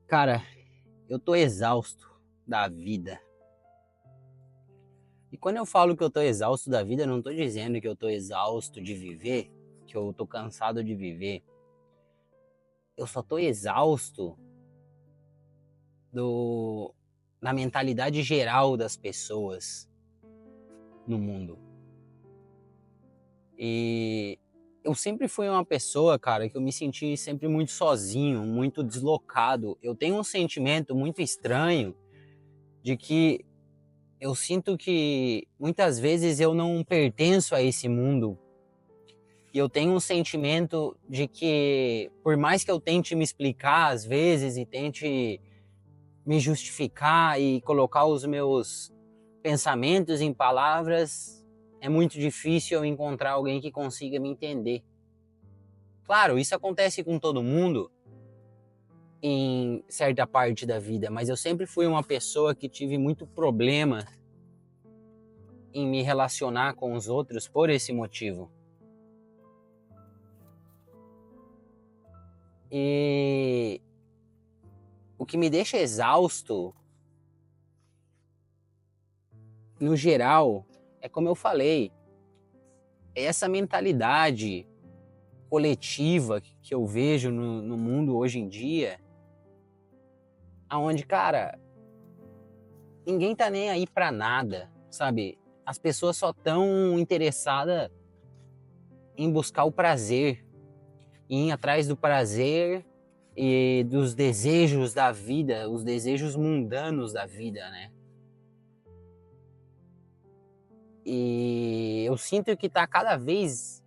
Cara, eu tô exausto da vida. E quando eu falo que eu tô exausto da vida, eu não tô dizendo que eu tô exausto de viver, que eu tô cansado de viver. Eu só tô exausto do da mentalidade geral das pessoas no mundo. E eu sempre fui uma pessoa, cara, que eu me senti sempre muito sozinho, muito deslocado. Eu tenho um sentimento muito estranho de que eu sinto que muitas vezes eu não pertenço a esse mundo. E eu tenho um sentimento de que, por mais que eu tente me explicar às vezes e tente me justificar e colocar os meus pensamentos em palavras, é muito difícil eu encontrar alguém que consiga me entender. Claro, isso acontece com todo mundo em certa parte da vida, mas eu sempre fui uma pessoa que tive muito problema em me relacionar com os outros por esse motivo. E o que me deixa exausto, no geral, é como eu falei, é essa mentalidade coletiva que eu vejo no mundo hoje em dia, aonde, cara, ninguém tá nem aí pra nada, sabe? As pessoas só estão interessadas em buscar o prazer, em ir atrás do prazer e dos desejos da vida, os desejos mundanos da vida, né? E eu sinto que tá cada vez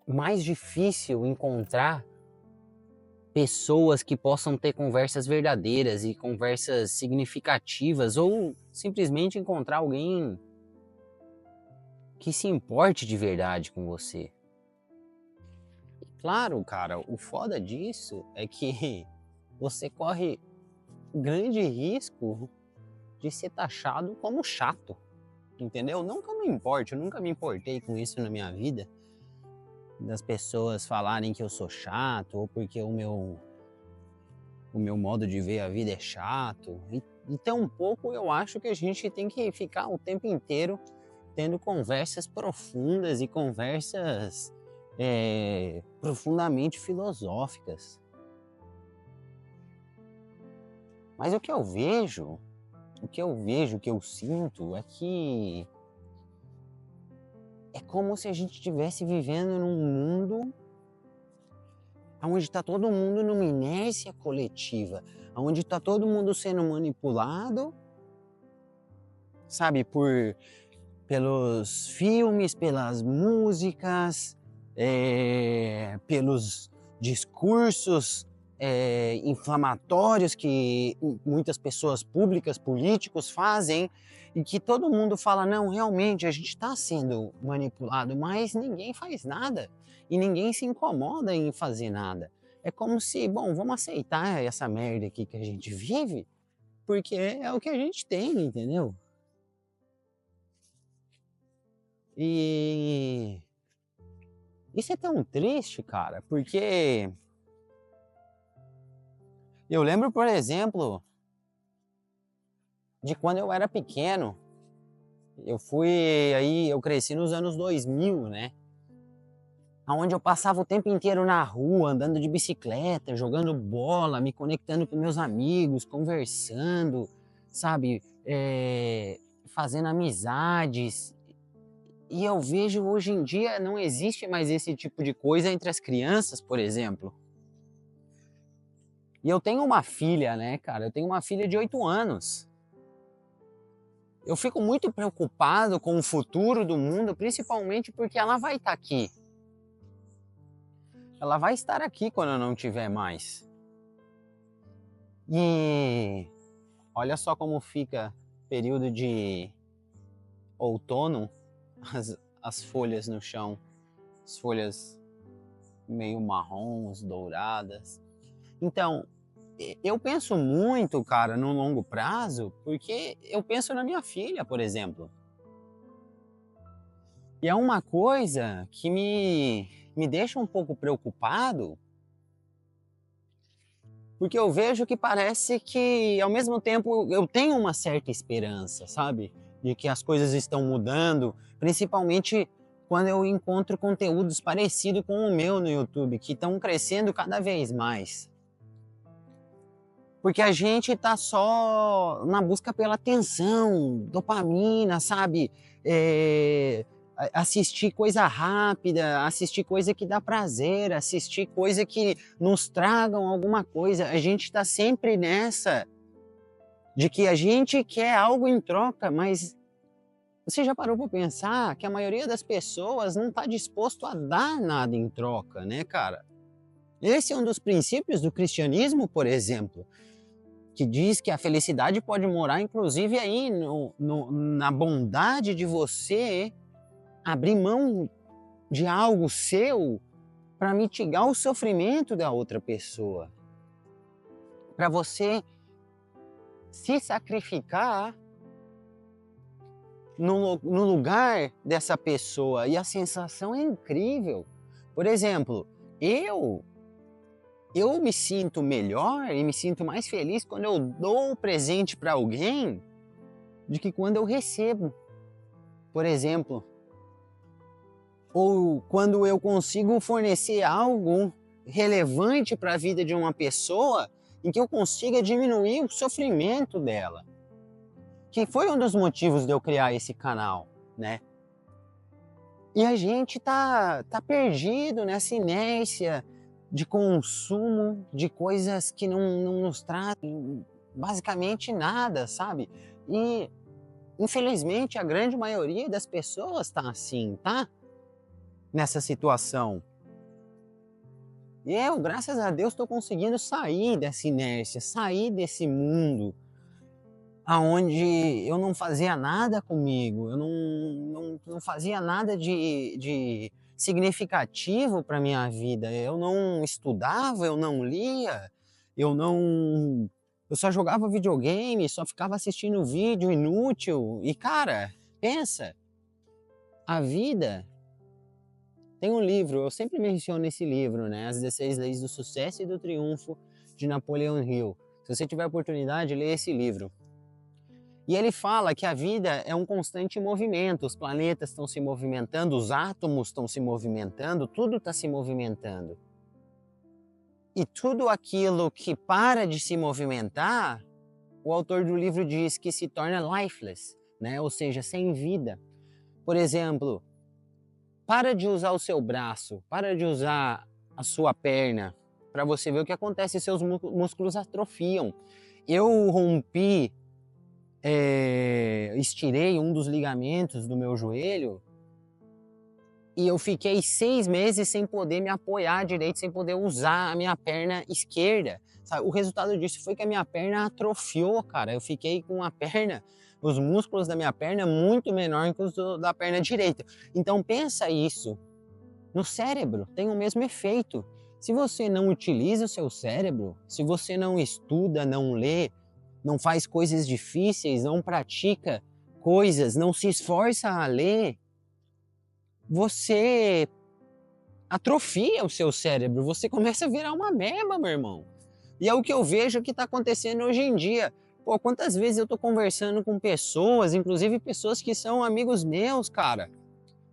mais difícil encontrar pessoas que possam ter conversas verdadeiras e conversas significativas, ou simplesmente encontrar alguém que se importe de verdade com você. Claro, cara, o foda disso é que você corre grande risco de ser taxado como chato, entendeu? Não que eu não importe, eu nunca me importei com isso na minha vida, das pessoas falarem que eu sou chato ou porque o meu modo de ver a vida é chato. E tão pouco eu acho que a gente tem que ficar o tempo inteiro tendo conversas profundas e conversas profundamente filosóficas. Mas o que eu sinto é que é como se a gente estivesse vivendo num mundo onde está todo mundo numa inércia coletiva, onde está todo mundo sendo manipulado, sabe, pelos filmes, pelas músicas, pelos discursos inflamatórios que muitas pessoas públicas, políticos fazem, e que todo mundo fala, não, realmente a gente está sendo manipulado, mas ninguém faz nada e ninguém se incomoda em fazer nada. É como se, bom, vamos aceitar essa merda aqui que a gente vive, porque é o que a gente tem, entendeu? E isso é tão triste, cara, porque eu lembro, por exemplo, de quando eu era pequeno. Eu cresci nos anos 2000, né? Onde eu passava o tempo inteiro na rua, andando de bicicleta, jogando bola, me conectando com meus amigos, conversando, sabe? Fazendo amizades. E eu vejo hoje em dia não existe mais esse tipo de coisa entre as crianças, por exemplo. E eu tenho uma filha, né, cara? Eu tenho uma filha de 8 anos. Eu fico muito preocupado com o futuro do mundo, principalmente porque ela vai estar aqui. Ela vai estar aqui quando eu não tiver mais. E olha só como fica período de outono, as folhas no chão, as folhas meio marrons, douradas. Então, eu penso muito, cara, no longo prazo, porque eu penso na minha filha, por exemplo. E é uma coisa que me deixa um pouco preocupado, Porque eu vejo que parece que, ao mesmo tempo, eu tenho uma certa esperança, sabe? De que as coisas estão mudando, principalmente quando eu encontro conteúdos parecidos com o meu no YouTube, que estão crescendo cada vez mais. Porque a gente tá só na busca pela atenção, dopamina, sabe? Assistir coisa rápida, assistir coisa que dá prazer, assistir coisa que nos tragam alguma coisa. A gente tá sempre nessa de que a gente quer algo em troca, mas você já parou para pensar que a maioria das pessoas não tá disposto a dar nada em troca, né, cara? Esse é um dos princípios do cristianismo, por exemplo, que diz que a felicidade pode morar, inclusive, aí na bondade de você abrir mão de algo seu para mitigar o sofrimento da outra pessoa. Para você se sacrificar no lugar dessa pessoa. E a sensação é incrível. Por exemplo, eu me sinto melhor e me sinto mais feliz quando eu dou o presente para alguém do que quando eu recebo, por exemplo. Ou quando eu consigo fornecer algo relevante para a vida de uma pessoa em que eu consiga diminuir o sofrimento dela. Que foi um dos motivos de eu criar esse canal, né? E a gente tá perdido nessa inércia de consumo de coisas que não nos trazem basicamente nada, sabe? E, infelizmente, a grande maioria das pessoas tá assim, tá? Nessa situação. E eu, graças a Deus, estou conseguindo sair dessa inércia, sair desse mundo aonde eu não fazia nada comigo, eu não fazia nada de significativo para minha vida. Eu não estudava, eu não lia, eu só jogava videogame, só ficava assistindo vídeo inútil. E cara, pensa, a vida tem um livro, eu sempre menciono esse livro, né? As 16 Leis do Sucesso e do Triunfo, de Napoleon Hill. Se você tiver a oportunidade, lê esse livro. E ele fala que a vida é um constante movimento, os planetas estão se movimentando, os átomos estão se movimentando, tudo está se movimentando. E tudo aquilo que para de se movimentar, o autor do livro diz que se torna lifeless, né? Ou seja, sem vida. Por exemplo, para de usar o seu braço, para de usar a sua perna, para você ver o que acontece, seus músculos atrofiam. Eu rompi estirei um dos ligamentos do meu joelho e eu fiquei 6 meses sem poder me apoiar direito, sem poder usar a minha perna esquerda. Sabe? O resultado disso foi que a minha perna atrofiou, cara. Eu fiquei com a perna, os músculos da minha perna muito menor que os da perna direita. Então pensa isso. No cérebro tem o mesmo efeito. Se você não utiliza o seu cérebro, se você não estuda, não lê, não faz coisas difíceis, não pratica coisas, não se esforça a ler, você atrofia o seu cérebro, você começa a virar uma ameba, meu irmão. E é o que eu vejo que está acontecendo hoje em dia. Pô, quantas vezes eu tô conversando com pessoas, inclusive pessoas que são amigos meus, cara,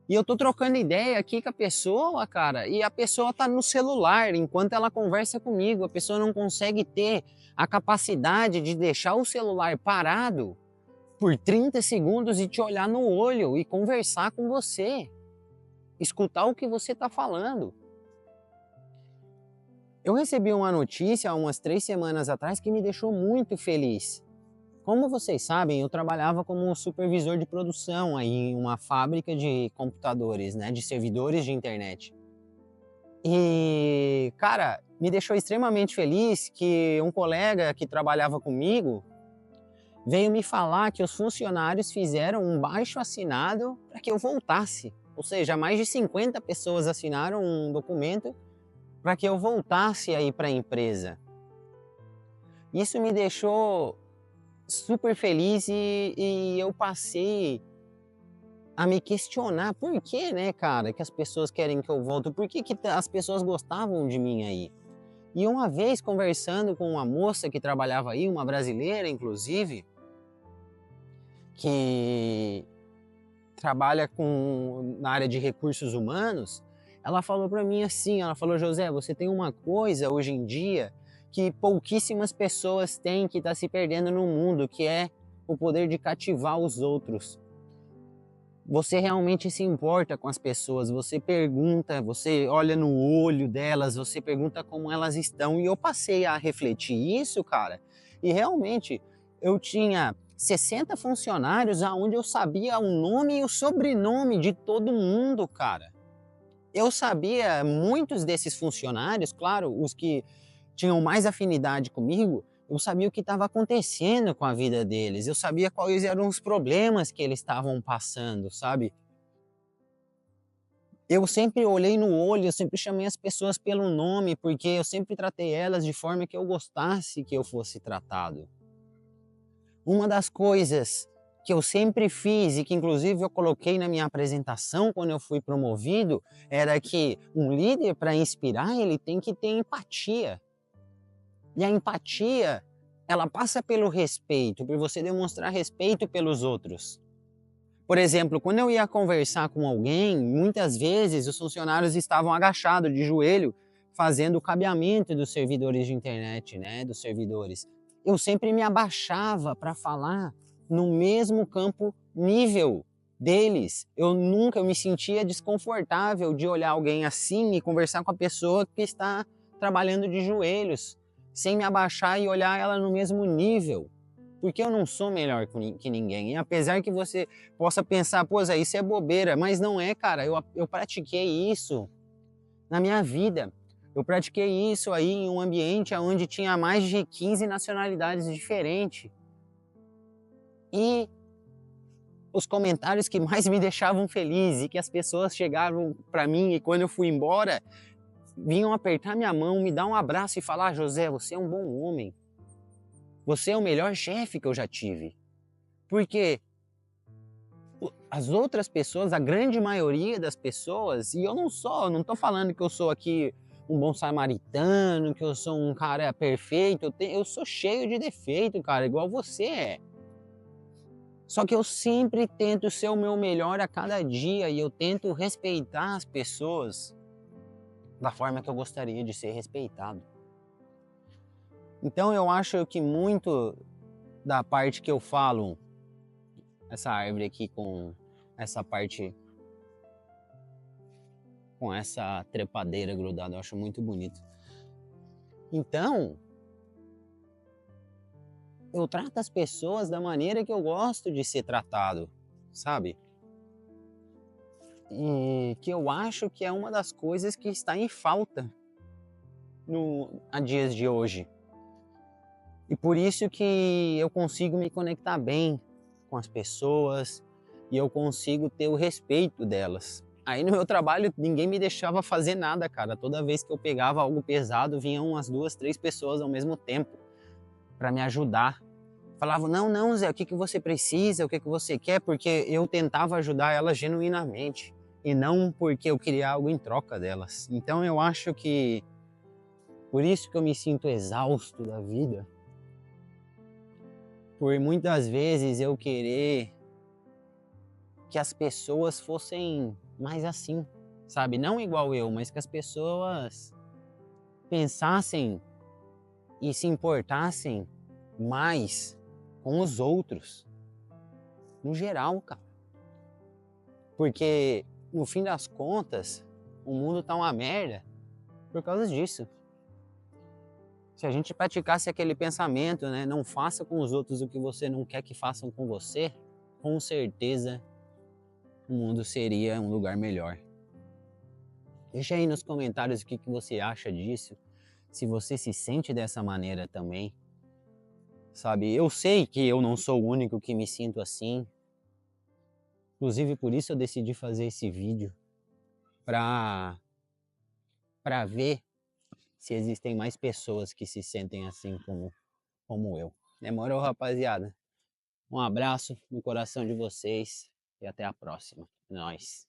e eu tô trocando ideia aqui com a pessoa, cara, e a pessoa tá no celular enquanto ela conversa comigo. A pessoa não consegue ter a capacidade de deixar o celular parado por 30 segundos e te olhar no olho e conversar com você, escutar o que você tá falando. Eu recebi uma notícia há umas 3 semanas atrás que me deixou muito feliz. Como vocês sabem, eu trabalhava como supervisor de produção aí em uma fábrica de computadores, né, de servidores de internet. E, cara, me deixou extremamente feliz que um colega que trabalhava comigo veio me falar que os funcionários fizeram um baixo-assinado para que eu voltasse. Ou seja, mais de 50 pessoas assinaram um documento para que eu voltasse aí para a empresa. Isso me deixou super feliz e eu passei a me questionar por que, né, cara, que as pessoas querem que eu volte, por que as pessoas gostavam de mim aí. E uma vez conversando com uma moça que trabalhava aí, uma brasileira inclusive, que trabalha na área de recursos humanos, ela falou para mim assim, ela falou: José, você tem uma coisa hoje em dia que pouquíssimas pessoas têm, que está se perdendo no mundo, que é o poder de cativar os outros. Você realmente se importa com as pessoas, você pergunta, você olha no olho delas, você pergunta como elas estão. E eu passei a refletir isso, cara, e realmente eu tinha 60 funcionários aonde eu sabia o nome e o sobrenome de todo mundo, cara. Eu sabia muitos desses funcionários, claro, os que tinham mais afinidade comigo, eu sabia o que estava acontecendo com a vida deles, eu sabia quais eram os problemas que eles estavam passando, sabe? Eu sempre olhei no olho, eu sempre chamei as pessoas pelo nome, porque eu sempre tratei elas de forma que eu gostasse que eu fosse tratado. Uma das coisas que eu sempre fiz e que inclusive eu coloquei na minha apresentação quando eu fui promovido, era que um líder, para inspirar, ele tem que ter empatia. E a empatia, ela passa pelo respeito, por você demonstrar respeito pelos outros. Por exemplo, quando eu ia conversar com alguém, muitas vezes os funcionários estavam agachados de joelho, fazendo o cabeamento dos servidores de internet, né, dos servidores. Eu sempre me abaixava para falar no mesmo campo nível deles. Eu me sentia desconfortável de olhar alguém assim e conversar com a pessoa que está trabalhando de joelhos, sem me abaixar e olhar ela no mesmo nível. Porque eu não sou melhor que ninguém. E apesar que você possa pensar, pô, Zé, isso é bobeira, mas não é, cara. Eu pratiquei isso na minha vida. Eu pratiquei isso aí em um ambiente onde tinha mais de 15 nacionalidades diferentes. E os comentários que mais me deixavam feliz e que as pessoas chegavam para mim e quando eu fui embora, vinham apertar minha mão, me dar um abraço e falar: José, você é um bom homem. Você é o melhor chefe que eu já tive. Porque as outras pessoas, a grande maioria das pessoas, e eu não tô falando que eu sou aqui um bom samaritano, que eu sou um cara perfeito, eu sou cheio de defeito, cara, igual você é. Só que eu sempre tento ser o meu melhor a cada dia e eu tento respeitar as pessoas da forma que eu gostaria de ser respeitado. Então eu acho que muito da parte que eu falo, essa árvore aqui com essa parte, com essa trepadeira grudada, eu acho muito bonito. Então, eu trato as pessoas da maneira que eu gosto de ser tratado, sabe? E que eu acho que é uma das coisas que está em falta a dias de hoje. E por isso que eu consigo me conectar bem com as pessoas e eu consigo ter o respeito delas. Aí no meu trabalho ninguém me deixava fazer nada, cara. Toda vez que eu pegava algo pesado, vinham umas 2, 3 pessoas ao mesmo tempo para me ajudar. Falavam: não, não, Zé, o que você precisa, o que você quer, porque eu tentava ajudar elas genuinamente e não porque eu queria algo em troca delas. Então eu acho que por isso que eu me sinto exausto da vida, por muitas vezes eu querer que as pessoas fossem mais assim, sabe? Não igual eu, mas que as pessoas pensassem e se importassem mais com os outros, no geral, cara. Porque, no fim das contas, o mundo tá uma merda por causa disso. Se a gente praticasse aquele pensamento, né, não faça com os outros o que você não quer que façam com você, com certeza o mundo seria um lugar melhor. Deixa aí nos comentários o que você acha disso, se você se sente dessa maneira também. Sabe, eu sei que eu não sou o único que me sinto assim. Inclusive por isso eu decidi fazer esse vídeo, para ver se existem mais pessoas que se sentem assim como eu. Demorou, rapaziada? Um abraço no coração de vocês e até a próxima. Nós.